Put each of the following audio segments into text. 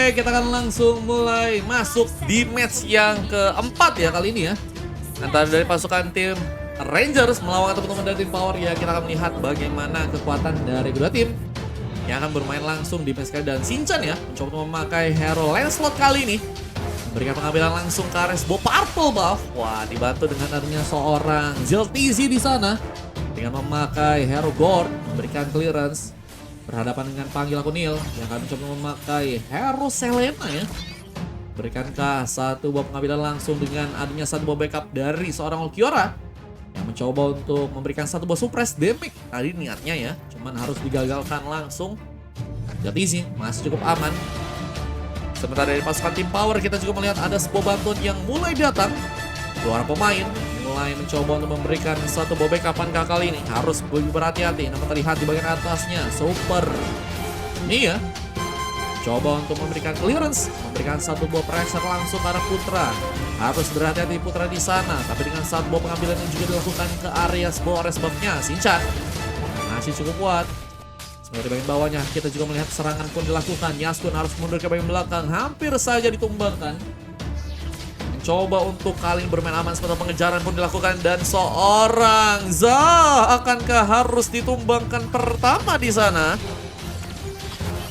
Oke, kita akan langsung mulai masuk di match yang keempat ya kali ini ya. Antara dari pasukan tim Rangers melawan teman-teman dari tim Power ya. Kita akan melihat bagaimana kekuatan dari kedua tim yang akan bermain langsung di match kali. Dan Shinchan ya mencoba untuk memakai hero Lancelot kali ini, memberikan pengambilan langsung ke area sebuah purple buff. Wah, dibantu dengan adanya seorang Ziltizi di sana dengan memakai hero Gord, memberikan clearance. Berhadapan dengan panggil aku Neil yang akan mencoba memakai hero Selena ya. Berikankah satu buah pengambilan langsung dengan adanya satu buah backup dari seorang Ulquiorra yang mencoba untuk memberikan satu buah suppress damage. Tadi niatnya ya, cuman harus digagalkan langsung. Ziltizi masih cukup aman. Sementara dari pasukan tim Power kita juga melihat ada sebuah bantuan yang mulai datang. Dua orang pemain mulai mencoba untuk memberikan satu buah backupan kali ini. Harus lebih berhati-hati. Namun terlihat di bagian atasnya Super ini ya, coba untuk memberikan clearance, memberikan satu buah pressure langsung ke arah Putra. Harus berhati-hati Putra di sana. Tapi dengan satu buah pengambilan yang juga dilakukan ke area sebuah buff-nya Shinchan masih cukup kuat. Sementara di bagian bawahnya kita juga melihat serangan pun dilakukan. Yasuo harus mundur ke bagian belakang, hampir saja ditumbangkan. Coba untuk kali ini bermain aman, sementara pengejaran pun dilakukan dan seorang Za akankah harus ditumbangkan pertama di sana?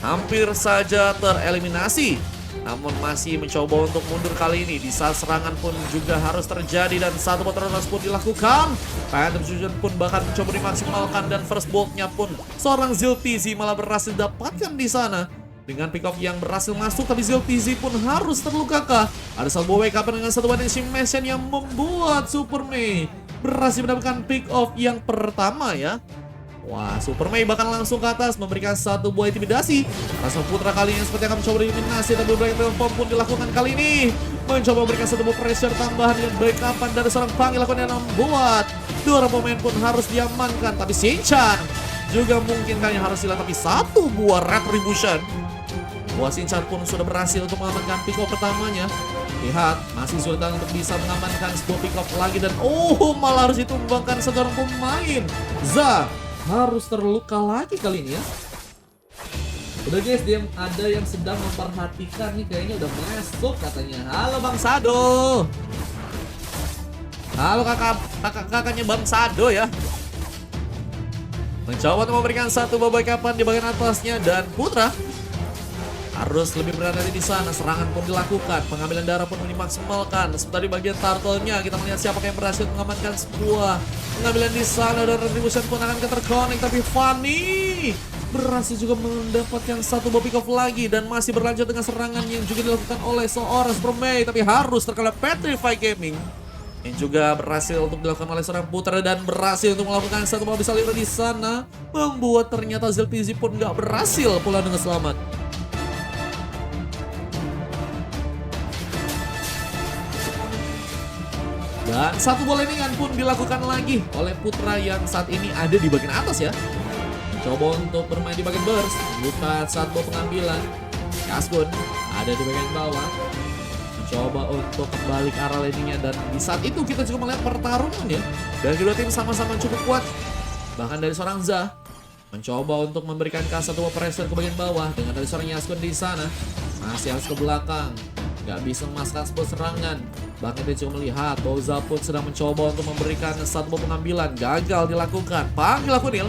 Hampir saja tereliminasi, namun masih mencoba untuk mundur kali ini. Di saat serangan pun juga harus terjadi dan satu bot rotas pun dilakukan. Phantom Fusion pun bahkan mencoba dimaksimalkan dan first bolt-nya pun seorang Ziltizi malah berhasil dapatkan di sana. Dengan pick off yang berhasil masuk, tapi Ziltizi pun harus terluka kah? Ada satu wake up dengan satu banishing mission yang membuat Super Mei berhasil mendapatkan pick off yang pertama ya. Wah, Super Mei bahkan langsung ke atas memberikan satu buah intimidasi. Rasa Putra kali ini seperti akan mencoba eliminasi, tapi beberapa telepon pun dilakukan kali ini. Mencoba memberikan satu buah pressure tambahan dengan backupan dari seorang panggil yang membuat dua orang pemain pun harus diamankan. Tapi Shinchan juga mungkin kayaknya harus hilang, tapi satu buah retribution. Buah Shinchan pun sudah berhasil untuk mengamankan pick off pertamanya. Lihat, masih sulitan untuk bisa mengamankan sebuah pick off lagi. Dan malah harus ditumbangkan seorang pemain. Za harus terluka lagi kali ini ya. Udah guys, ada yang sedang memperhatikan nih, kayaknya udah masuk katanya. Halo Bang Sado. Halo kakaknya Bang Sado ya. Mencoba untuk memberikan satu buah backupan di bagian atasnya dan Putra harus lebih berhati-hati di sana. Serangan pun dilakukan, pengambilan darah pun dimaksimalkan. Sementara di bagian turtle-nya kita melihat siapa yang berhasil mengamankan sebuah pengambilan di sana dan retribution pun akan terkonek. Tapi Fanny berhasil juga mendapatkan satu buah pick off lagi dan masih berlanjut dengan serangan yang juga dilakukan oleh seorang Super Mei, tapi harus terkena Petrify Gaming yang juga berhasil untuk dilakukan oleh seorang Putra dan berhasil untuk melakukan satu buah bisa di sana, membuat ternyata Ziltizi pun nggak berhasil pulang dengan selamat. Dan satu bola landingan pun dilakukan lagi oleh Putra yang saat ini ada di bagian atas ya. Coba untuk bermain di bagian burst, bukan satu pengambilan. Yasuo ada di bagian bawah, mencoba untuk kembali ke arah landingnya. Dan di saat itu kita juga melihat pertarungan ya, dan kedua tim sama-sama cukup kuat. Bahkan dari seorang Za mencoba untuk memberikan satu pressure ke bagian bawah, dengan dari seorang Yasuo di sana masih harus ke belakang, nggak bisa memasukkan sebuah serangan. Bahkan dia juga melihat bahwa Za pun sedang mencoba untuk memberikan satu pengambilan, gagal dilakukan. Panggil aku Neil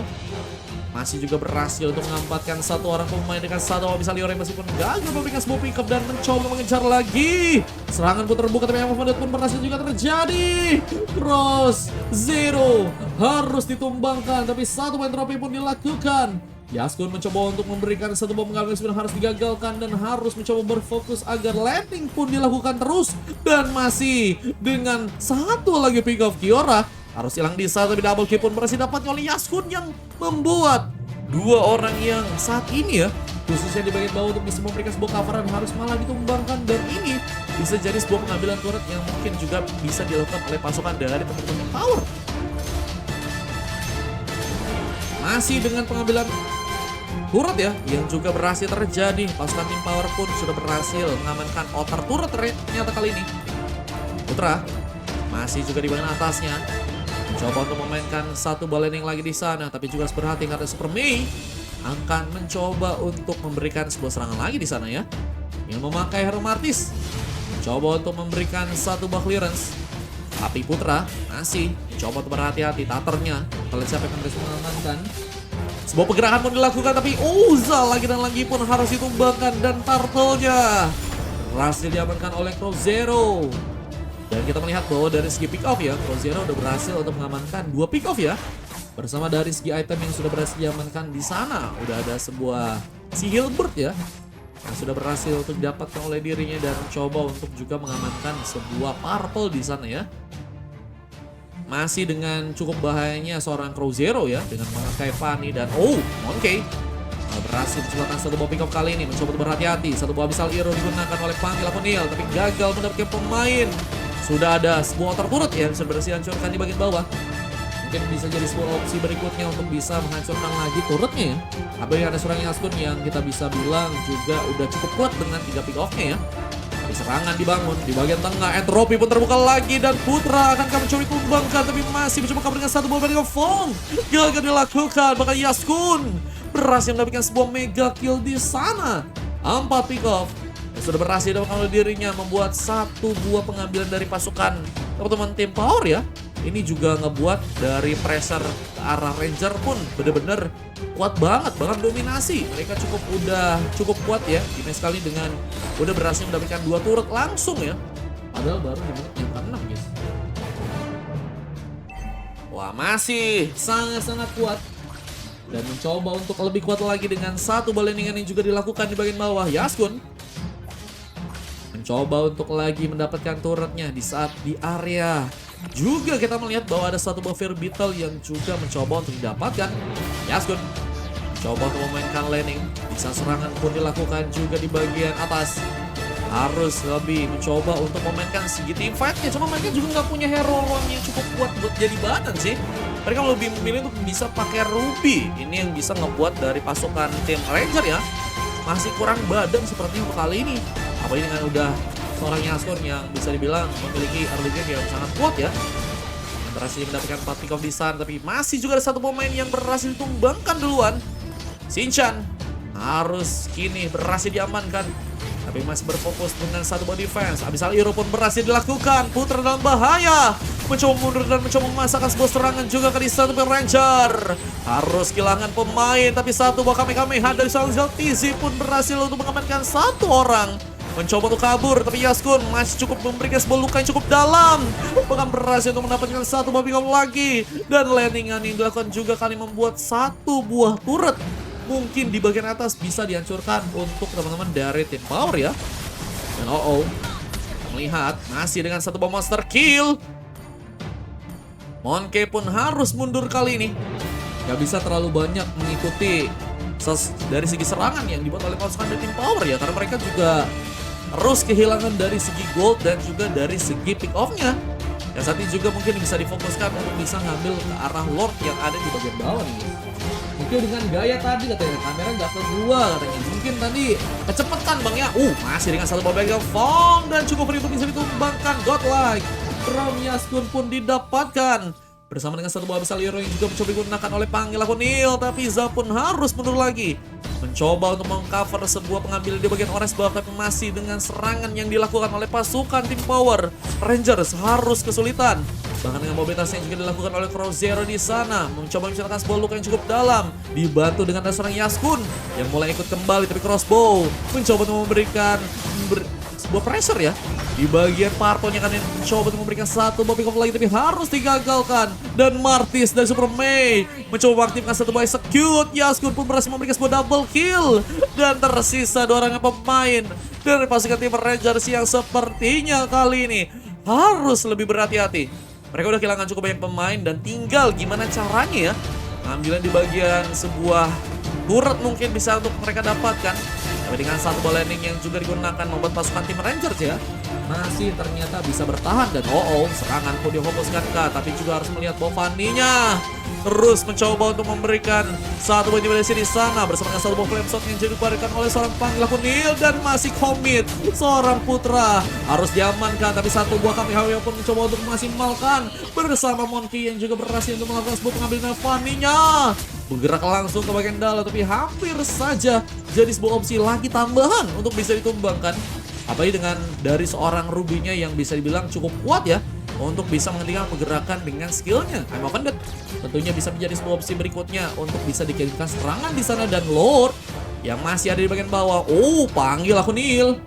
masih juga berhasil untuk mengampatkan satu orang pemain dengan satu bisa Liore meskipun gagal memberikan sebuah pick up dan mencoba mengejar lagi. Serangan pun terbuka tapi yang pun berhasil juga terjadi. Cross Zero harus ditumbangkan tapi satu main trofi pun dilakukan. Yasuo mencoba untuk memberikan satu bom pengambilan sebenarnya harus digagalkan dan harus mencoba berfokus agar landing pun dilakukan terus. Dan masih dengan satu lagi pick off Ulquiorra harus hilang di sana, tapi double kill pun berhasil dapat oleh Yasuo yang membuat dua orang yang saat ini ya khususnya di bagian bawah untuk bisa memberikan sebuah coveran harus malah ditumbangkan. Dan ini bisa jadi sebuah pengambilan turret yang mungkin juga bisa dilakukan oleh pasukan dari teman-teman Power. Masih dengan pengambilan turret ya yang juga berhasil terjadi. Pasukan tim Power pun sudah berhasil mengamankan outer turret ternyata kali ini. Putra masih juga di bagian atasnya, mencoba untuk memainkan satu ball landing lagi di sana, tapi juga harus berhati karena Super Mei akan mencoba untuk memberikan sebuah serangan lagi di sana ya. yang memakai Hero Martis. Coba untuk memberikan satu buah clearance. Tapi Putra masih coba untuk berhati-hati taternya. Kalau siapa yang berhasil mengamankan. Sebuah pergerakan pun dilakukan tapi Uza lagi dan lagi pun harus ditumbangkan. Dan turtle-nya berhasil diamankan oleh Crozero. Dan kita melihat bahwa dari segi pick off ya, Crozero udah berhasil untuk mengamankan 2 pick off ya. Bersama dari segi item yang sudah berhasil diamankan di sana. Udah ada sebuah si Hilbert ya, yang sudah berhasil untuk didapatkan oleh dirinya dan coba untuk juga mengamankan sebuah purple di sana ya. Masih dengan cukup bahayanya seorang Crozero ya, dengan memakai Fanny dan Monkey berhasil menciptakan satu buah pick up kali ini. Mencoba untuk berhati-hati, satu buah Abyssal Hero digunakan oleh Panggil Akunil tapi gagal mendapatkan pemain. Sudah ada sebuah outer turret yang sudah berhasil hancurkan di bagian bawah. Mungkin bisa jadi sebuah opsi berikutnya untuk bisa menghancurkan lagi turretnya ya. Tapi ada seorang Yasuo yang kita bisa bilang juga udah cukup kuat dengan 3 pick off-nya ya. Serangan dibangun di bagian tengah, entropi pun terbuka lagi dan Putra akan mencoba tumbangkan tapi masih mencoba kabur dengan satu buah Mega Fong. Gagal dilakukan, bahkan Yaskun berhasil mendapatkan sebuah mega kill di sana. 4 pick off yang sudah berhasil didapatkan oleh dirinya, membuat satu buah pengambilan dari pasukan teman-teman tim Power ya. Ini juga ngebuat dari pressure ke arah Ranger pun bener-bener kuat banget, bahkan dominasi. Mereka cukup kuat ya, dimana sekali dengan udah berhasil mendapatkan 2 turret langsung ya. Padahal baru di menit yang ke-6 guys. Wah, masih sangat-sangat kuat. Dan mencoba untuk lebih kuat lagi dengan satu baleningan yang juga dilakukan di bagian bawah. Yaskun mencoba untuk lagi mendapatkan turretnya di saat di area. Juga kita melihat bahwa ada satu buah Fear Beetle yang juga mencoba untuk didapatkan. Yaskun mencoba untuk memainkan laning. Bisa serangan pun dilakukan juga di bagian atas. Harus lebih mencoba untuk memainkan segi team fight-nya. Cuma mereka juga nggak punya hero yang cukup kuat buat jadi badan sih. Mereka lebih memilih untuk bisa pakai Ruby. Ini yang bisa ngebuat dari pasukan tim Ranger ya masih kurang badan sepertinya untuk kali ini. Apalagi dengan udah seorang Yaskun yang bisa dibilang memiliki early game yang sangat kuat ya. Yang berhasil mendapatkan 4 pick off di sana. Tapi masih juga ada satu pemain yang berhasil ditumbangkan duluan. Shinchan harus kini berhasil diamankan. Tapi masih berfokus dengan satu buah defense. Abyssal Hero pun berhasil dilakukan. Putra dalam bahaya. Mencoba mundur dan mencoba memasakkan sebuah serangan juga ke satu Ranger. Harus kehilangan pemain. Tapi satu buah Kamehameha dari seorang Zeltizi pun berhasil untuk mengamankan satu orang. Mencoba untuk kabur, tapi Yaskun masih cukup memberikan sebuah luka yang cukup dalam. Bahkan berhasil untuk mendapatkan satu buah pick off lagi. Dan landingan yang dilakukan juga kali membuat satu buah turret mungkin di bagian atas bisa dihancurkan untuk teman-teman dari tim Power ya. Dan melihat masih dengan satu buah monster kill. Monkey pun harus mundur kali ini. Gak bisa terlalu banyak mengikuti dari segi serangan yang dibuat oleh pasukan dari tim Power ya. Karena mereka juga terus kehilangan dari segi gold dan juga dari segi pick off-nya. Yang saat ini juga mungkin bisa difokuskan untuk bisa ngambil ke arah Lord yang ada di bagian bawah nih. Mungkin dengan gaya tadi katanya, kamera nggak ke gua katanya. Mungkin tadi kecepatan bang ya. Masih dengan satu ball Mega Fong dan cukup free untuk bisa ditumbangkan. Godlike from Yaskun pun didapatkan. Bersama dengan satu buah Abyssal Hero yang juga mencoba digunakan oleh Panggil Akunil. Tapi Za pun harus mundur lagi. Mencoba untuk mengcover sebuah pengambilan di bagian orange bawah. Tapi masih dengan serangan yang dilakukan oleh pasukan tim Power. Rangers harus kesulitan. Bahkan dengan mobilitas yang juga dilakukan oleh Crozero di sana. Mencoba menciptakan sebuah luka yang cukup dalam. Dibantu dengan seorang Yaskun yang mulai ikut kembali. Tapi crossbow mencoba untuk memberikan sebuah pressure ya. Di bagian purple-nya kan mencoba untuk memberikan satu buah pick off lagi tapi harus digagalkan. Dan Martis dari Super Mei mencoba mengaktifkan satu buah execute. Yaskun pun berhasil memberikan sebuah double kill. Dan tersisa 2 orang pemain dari pasukan tim Rangers yang sepertinya kali ini harus lebih berhati-hati. Mereka udah kehilangan cukup banyak pemain dan tinggal gimana caranya ya pengambilan di bagian sebuah turret mungkin bisa untuk mereka dapatkan. Tapi dengan satu ball landing yang juga digunakan membuat pasukan tim Rangers ya masih ternyata bisa bertahan. Dan serangan pun difokuskan ke, tapi juga harus melihat bahwa Fanny-nya terus mencoba untuk memberikan satu buah intimidasi di sana bersama dengan satu buah flame shot yang diberikan oleh seorang Panggil Akunil dan masih komit seorang Putra harus diamankan. Tapi satu buah Kamehameha pun mencoba untuk memaksimalkan bersama Monkey yang juga berhasil untuk melakukan sebuah pengambilan Fanny-nya. bergerak langsung ke bagian dalam, tapi hampir saja jadi sebuah opsi lagi tambahan untuk bisa ditumbangkan. Apalagi dengan dari seorang Rubinya yang bisa dibilang cukup kuat ya untuk bisa menghentikan pergerakan dengan skillnya. I'm offended. Tentunya bisa menjadi sebuah opsi berikutnya untuk bisa dikirimkan serangan di sana, dan Lord yang masih ada di bagian bawah. Oh, panggil aku Neil.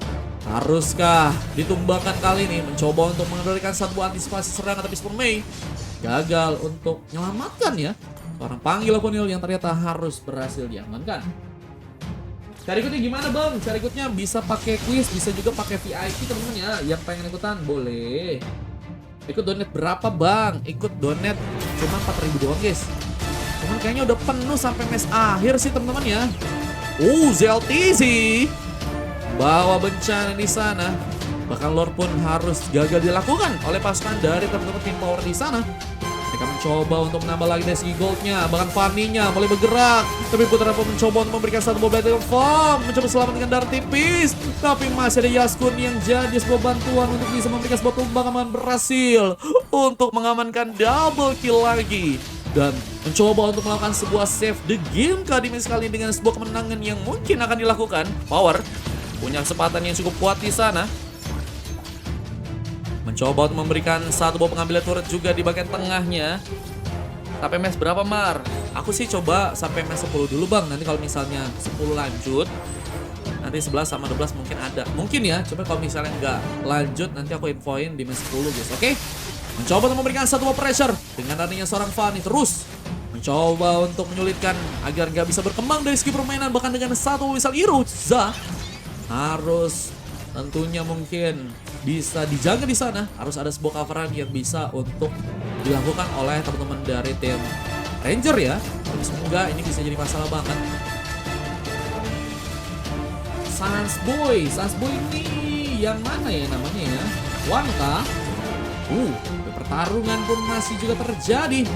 Haruskah ditumbangkan kali ini? Mencoba untuk memberikan satu antisipasi serangan, tapi Super Mei gagal untuk menyelamatkan ya. Seorang panggil aku Neil yang ternyata harus berhasil diamankan. Cara ikutnya gimana bang? Cara ikutnya bisa pakai quiz, bisa juga pakai VIP teman-teman ya. Yang pengen ikutan boleh. Ikut donate berapa bang? Ikut donate cuma 4.000 doang guys. Cuman kayaknya udah penuh sampai mes akhir sih teman-teman ya. ZLTZ bawa bencana di sana. Bahkan Lord pun harus gagal dilakukan oleh pasukan dari teman-teman tim power di sana. Mereka mencoba untuk menambah lagi dari segi goldnya, bahkan Fanny-nya mulai bergerak. Tapi Putra pun mencoba untuk memberikan satu bola battle farm, mencoba selamat dengan darah tipis. Tapi masih ada Yaskun yang jadi sebuah bantuan untuk bisa memberikan sebuah tumbangan, berhasil untuk mengamankan double kill lagi. Dan mencoba untuk melakukan sebuah save the game kali ini sekali dengan sebuah kemenangan yang mungkin akan dilakukan. Power punya kesempatan yang cukup kuat di sana. Mencoba untuk memberikan satu buah pengambilan turret juga di bagian tengahnya. Sampai match berapa Mar? Aku sih coba sampai match 10 dulu bang. Nanti kalau misalnya 10 lanjut, nanti 11 sama 12 mungkin ada. Mungkin ya, coba kalau misalnya nggak lanjut nanti aku infoin di match 10 guys, oke? Mencoba untuk memberikan satu buah pressure dengan adanya seorang Fanny terus mencoba untuk menyulitkan agar nggak bisa berkembang dari segi permainan. Bahkan dengan satu misal Iruza harus tentunya mungkin bisa dijaga di sana. Harus ada sebuah coveran yang bisa untuk dilakukan oleh teman-teman dari tim Ranger ya. Tapi semoga ini bisa jadi masalah banget. Sansboy ini yang mana ya namanya ya? Wanka. Pertarungan pun masih juga terjadi.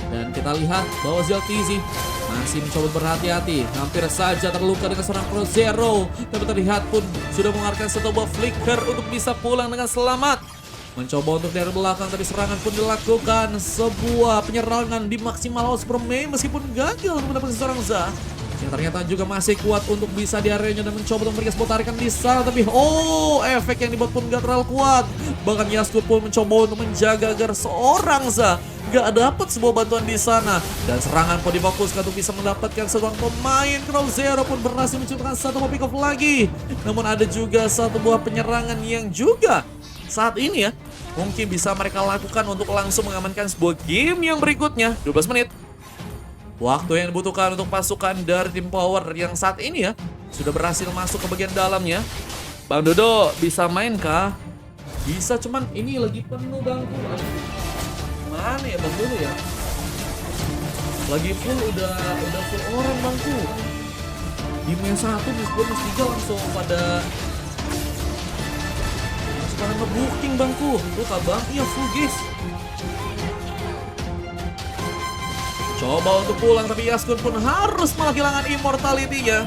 Dan kita lihat bahwa ZLTZ masih mencoba berhati-hati. Hampir saja terluka dengan seorang Pro Zero. Tapi terlihat pun sudah mengeluarkan satu buah flicker untuk bisa pulang dengan selamat. Mencoba untuk dari belakang, tapi serangan pun dilakukan. Sebuah penyerangan di maksimal Super Mei meskipun gagal untuk mendapatkan seorang Za. Yang ternyata juga masih kuat untuk bisa di areanya dan mencoba untuk memberikan sebuah tarikan di sana. Tapi efek yang dibuat pun gak terlalu kuat. Bahkan Yaskun pun mencoba untuk menjaga agar seorang Za gak dapat sebuah bantuan di sana. Dan serangan pun difokuskan untuk bisa mendapatkan seorang pemain. Crow Zero pun berhasil menciptakan satu pick off lagi. Namun ada juga satu buah penyerangan yang juga saat ini ya mungkin bisa mereka lakukan untuk langsung mengamankan sebuah game yang berikutnya. 12 menit. Waktu yang dibutuhkan untuk pasukan dari tim Power yang saat ini ya sudah berhasil masuk ke bagian dalamnya. Bang Dodo bisa main kah? Bisa, cuman ini lagi penuh bangku. Mana ya Bang Dodo ya? Lagi full, udah full orang bangku. Di match 1, match 2, match 3 langsung pada nge-booking bangku. Tuh kak bang, iya full guys. Coba untuk pulang, tapi Yaskun pun harus malah kehilangan immortality-nya.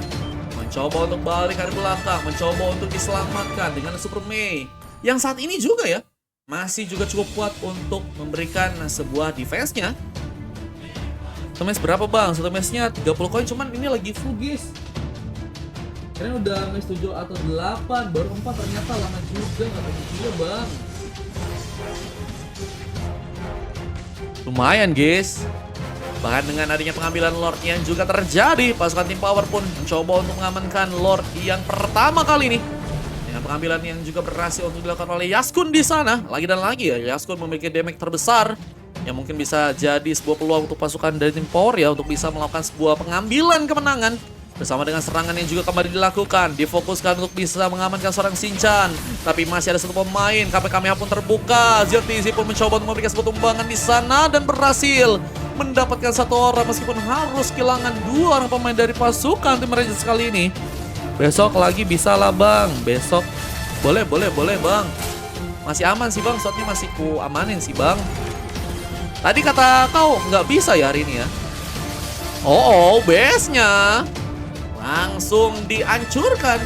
Mencoba untuk balik ke belakang, mencoba untuk diselamatkan dengan Super Mei. Yang saat ini juga ya, masih juga cukup kuat untuk memberikan sebuah defense-nya. Satu match berapa bang? Satu match-nya 30 koin, cuman ini lagi full guys. Karena udah match 7 atau 8, baru 4 ternyata lama juga, gak tahu juga bang. Lumayan guys. Bahkan dengan adanya pengambilan Lord yang juga terjadi, pasukan tim Power pun mencoba untuk mengamankan Lord yang pertama kali ini. Dengan pengambilan yang juga berhasil untuk dilakukan oleh Yaskun di sana. Lagi dan lagi ya, Yaskun memiliki damage terbesar yang mungkin bisa jadi sebuah peluang untuk pasukan dari tim Power ya untuk bisa melakukan sebuah pengambilan kemenangan. Bersama dengan serangan yang juga kembali dilakukan, difokuskan untuk bisa mengamankan seorang Shinchan. Tapi masih ada satu pemain, Kamehameha pun terbuka. ZLTZ pun mencoba untuk memberikan sebuah tumbangan di sana dan berhasil mendapatkan satu orang meskipun harus kehilangan 2 orang pemain dari pasukan tim Rangers kali ini. Besok lagi bisa lah bang, besok boleh bang. Masih aman sih bang, shotnya masih ku amanin sih bang. Tadi kata kau nggak bisa ya hari ini ya? Base-nya langsung dihancurkan.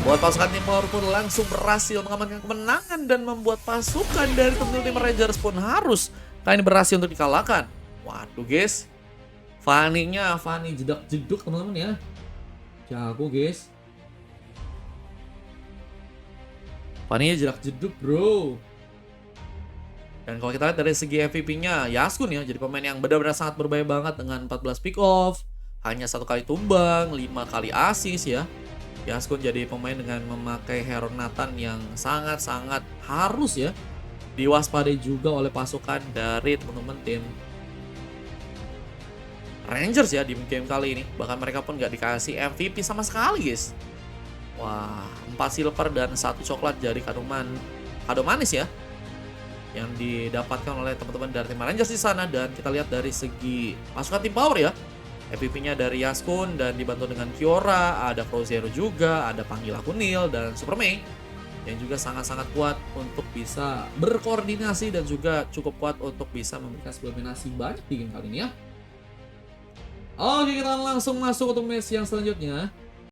Buat pasukan tim Power pun langsung berhasil mengamankan kemenangan dan membuat pasukan dari tim Rangers pun harus kali ini berhasil untuk dikalahkan. Waduh guys, Fanny-nya, Fanny jedak-jeduk teman-teman ya. Jago guys. Fanny-nya jedak-jeduk bro. Dan kalau kita lihat dari segi MVP-nya, Yaskun ya, jadi pemain yang benar-benar sangat berbahaya banget dengan 14 pick off, hanya 1 kali tumbang, 5 kali assist ya. Yaskun jadi pemain dengan memakai hero Nathan yang sangat-sangat harus ya diwaspadai juga oleh pasukan dari teman-teman tim Rangers ya di game kali ini. Bahkan mereka pun nggak dikasih MVP sama sekali guys. Wah, 4 silver dan 1 coklat jadi kado manis ya yang didapatkan oleh teman-teman dari tim Rangers di sana. Dan kita lihat dari segi pasukan tim Power ya, MVP-nya dari Yaskun dan dibantu dengan Kiora, ada Frozero juga, ada Panggil Aku Neil dan Super Mei yang juga sangat-sangat kuat untuk bisa berkoordinasi dan juga cukup kuat untuk bisa memberikan sebuah dominasi banyak di game kali ini ya. Oke, kita langsung masuk untuk match yang selanjutnya.